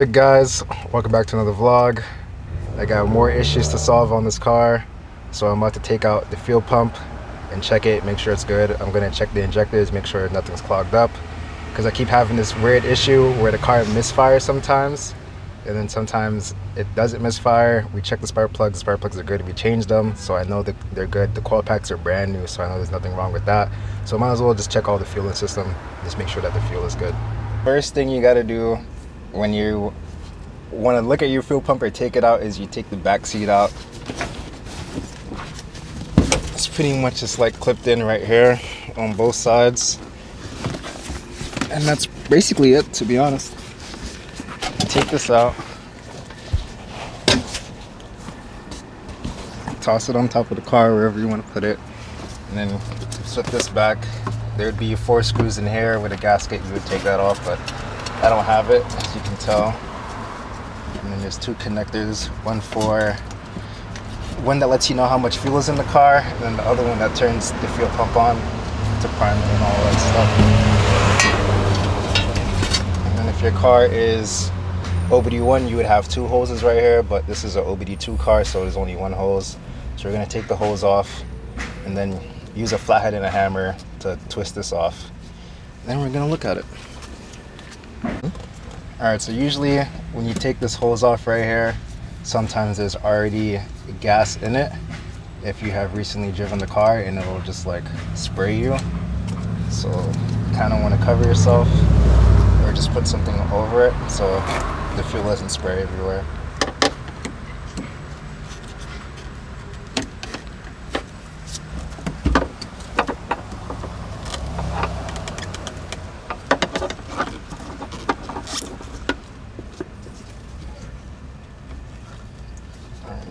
Hey guys, welcome back to another vlog. I got more issues to solve on this car, so I'm about to take out the fuel pump and check it, make sure it's good. I'm gonna check the injectors, make sure nothing's clogged up, because I keep having this weird issue where the car misfires sometimes, and then sometimes it doesn't misfire. We check the spark plugs are good, we changed them, so I know that they're good. The coil packs are brand new, so I know there's nothing wrong with that. So I might as well just check all the fueling system, just make sure that the fuel is good. First thing you gotta do when you want to look at your fuel pump or take it out is you take the back seat out. It's pretty much just like clipped in right here on both sides, and that's basically it, to be honest. Take this out, toss it on top of the car wherever you want to put it, and then slip this back. There would be 4 screws in here with a gasket. You would take that off, but I don't have it, as you can tell. And then there's 2 connectors, one that lets you know how much fuel is in the car, and then the other one that turns the fuel pump on to prime it and all that stuff. And then if your car is OBD1, you would have 2 hoses right here, but this is an OBD2 car, so there's only 1 hose. So we're gonna take the hose off and then use a flathead and a hammer to twist this off. Then we're gonna look at it. Alright, so usually when you take this hose off right here, sometimes there's already gas in it if you have recently driven the car, and it'll just like spray you. So you kind of want to cover yourself or just put something over it so the fuel doesn't spray everywhere.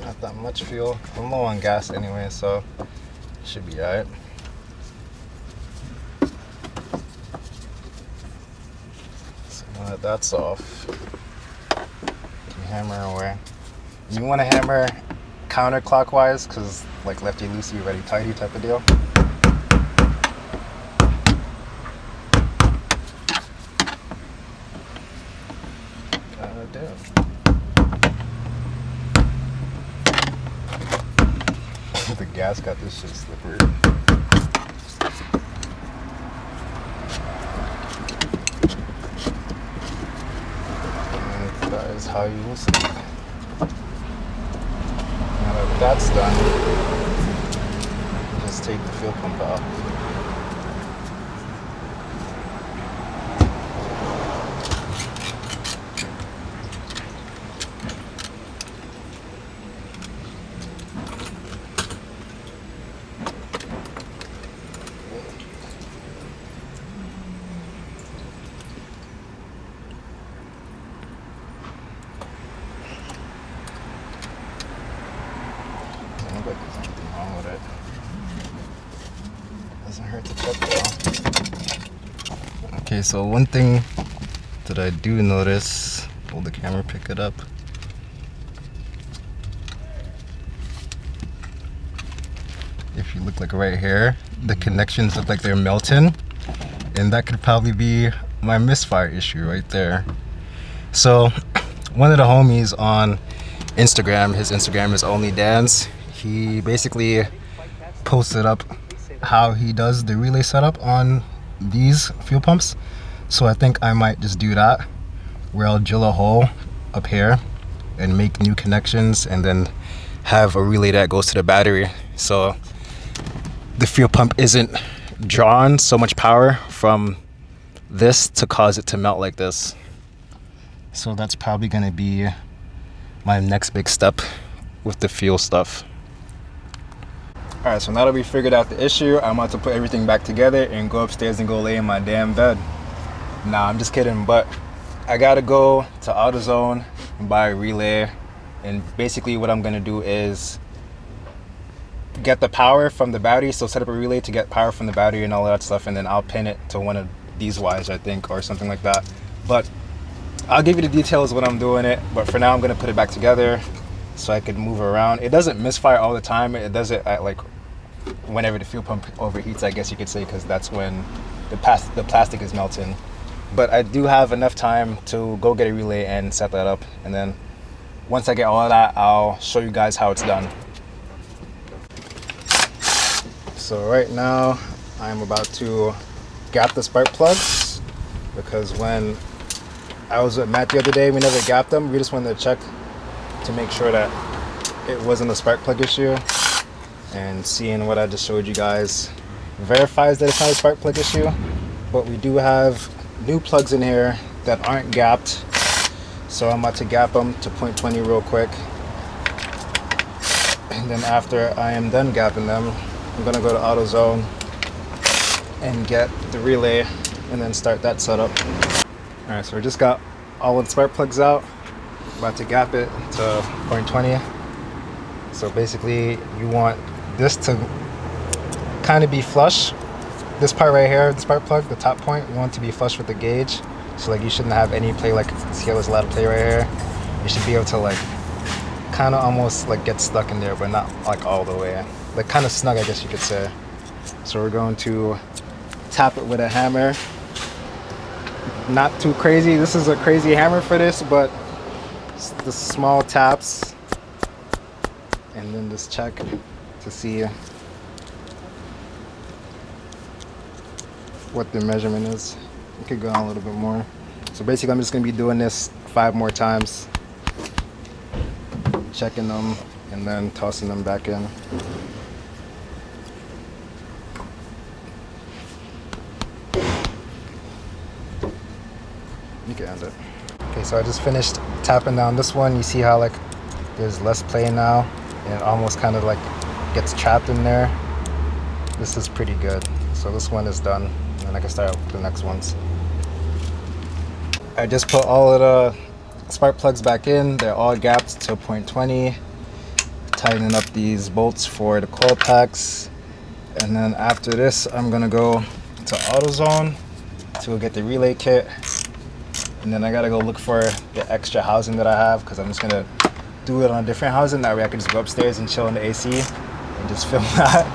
Not that much fuel. I'm low on gas anyway, so should be alright. So now that that's off, you can hammer away. You want to hammer counterclockwise, because like lefty loosey, righty tighty type of deal. Damn. The gas got this shit slippery. And that is how you loosen it. Now that that's done, just take the fuel pump out. But there's nothing wrong with it. Doesn't hurt to check though. Okay, so one thing that I do notice, hold the camera, pick it up. If you look like right here, the connections look like they're melting, and that could probably be my misfire issue right there. So one of the homies on Instagram, his Instagram is Only Dance. He basically posted up how he does the relay setup on these fuel pumps. So I think I might just do that, where I'll drill a hole up here and make new connections, and then have a relay that goes to the battery, so the fuel pump isn't drawing so much power from this to cause it to melt like this. So that's probably going to be my next big step with the fuel stuff. Alright, so now that we figured out the issue, I'm about to put everything back together and go upstairs and go lay in my damn bed. Nah, I'm just kidding, but I gotta go to AutoZone and buy a relay, and basically what I'm gonna do is get the power from the battery, so set up a relay to get power from the battery and all that stuff, and then I'll pin it to one of these wires, I think, or something like that. But I'll give you the details when I'm doing it, but for now I'm gonna put it back together so I can move around. It doesn't misfire all the time. It does it at like whenever the fuel pump overheats, I guess you could say, because that's when the plastic is melting. but I do have enough time to go get a relay and set that up, and then once I get all of that, I'll show you guys how it's done. So right now I'm about to gap the spark plugs, because when I was with Matt the other day, we never gapped them. We just wanted to check to make sure that it wasn't a spark plug issue, and seeing what I just showed you guys verifies that it's not a spark plug issue. But we do have new plugs in here that aren't gapped, so I'm about to gap them to 0.20 real quick, and then after I am done gapping them, I'm gonna go to AutoZone and get the relay and then start that setup. All right, so we just got all of the spark plugs out, about to gap it to 0.20. So basically you want this to kind of be flush. This part right here, the spark plug, the top point, you want to be flush with the gauge. So like you shouldn't have any play, like see how there's a lot of play right here. You should be able to like kind of almost like get stuck in there, but not like all the way. Like kind of snug, I guess you could say. So we're going to tap it with a hammer. Not too crazy. This is a crazy hammer for this, but the small taps, and then just check to see what the measurement is. It could go on a little bit more. So basically I'm just going to be doing this 5 more times, checking them and then tossing them back in. You can end it. Okay, so I just finished tapping down this one. You see how like there's less play now, and it almost kind of like gets trapped in there. This is pretty good. So this one is done, and then I can start with the next ones. I just put all of the spark plugs back in. They're all gapped to 0.20. Tightening up these bolts for the coil packs, and then after this I'm gonna go to AutoZone to go get the relay kit. And then I gotta go look for the extra housing that I have, because I'm just gonna do it on a different housing. That way I can just go upstairs and chill in the AC and just film that.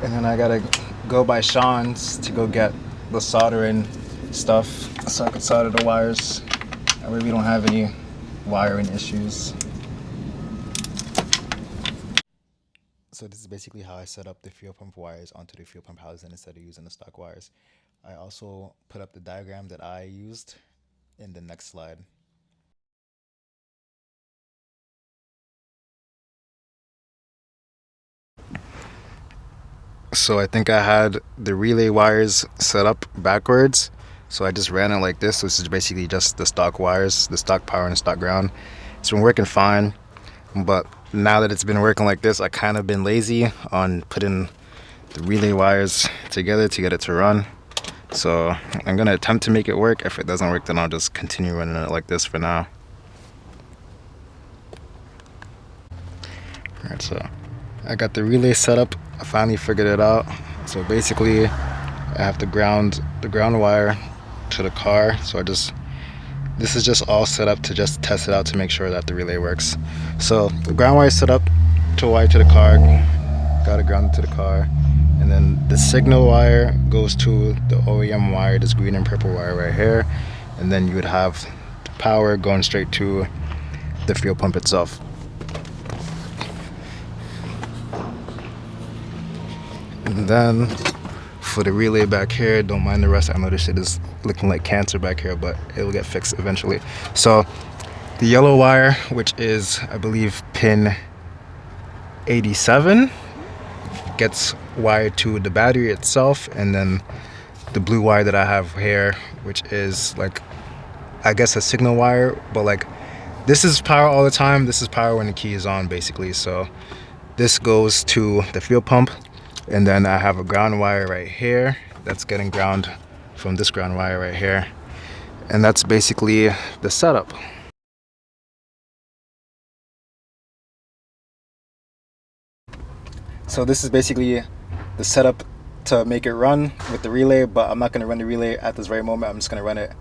And then I gotta go by Sean's to go get the soldering stuff so I can solder the wires. That way we don't have any wiring issues. So this is basically how I set up the fuel pump wires onto the fuel pump housing instead of using the stock wires. I also put up the diagram that I used in the next slide. So I think I had the relay wires set up backwards. So I just ran it like this. So this is basically just the stock wires, the stock power and stock ground. It's been working fine, but now that it's been working like this, I kind of been lazy on putting the relay wires together to get it to run. So I'm gonna attempt to make it work. If it doesn't work, then I'll just continue running it like this for now. Alright, so I got the relay set up. I finally figured it out. So basically I have to ground the ground wire to the car. So this is just all set up to just test it out to make sure that the relay works. So the ground wire is set up to wire to the car, got it grounded to the car. And then the signal wire goes to the OEM wire, this green and purple wire right here. And then you would have the power going straight to the fuel pump itself. And then for the relay back here, don't mind the rest. I know this shit is looking like cancer back here, but it'll get fixed eventually. So the yellow wire, which is I believe pin 87, gets wired to the battery itself, and then the blue wire that I have here, which is like I guess a signal wire, but like this is power all the time, this is power when the key is on basically. So this goes to the fuel pump, and then I have a ground wire right here that's getting ground from this ground wire right here, and that's basically the setup. So this is basically the setup to make it run with the relay, but I'm not going to run the relay at this very moment. I'm just going to run it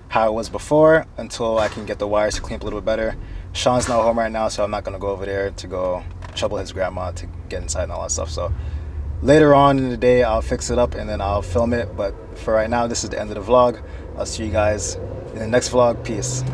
how it was before until I can get the wires to clean up a little bit better. Sean's not home right now, so I'm not going to go over there to go trouble his grandma to get inside and all that stuff. So Later on in the day, I'll fix it up and then I'll film it. But for right now, this is the end of the vlog. I'll see you guys in the next vlog. Peace.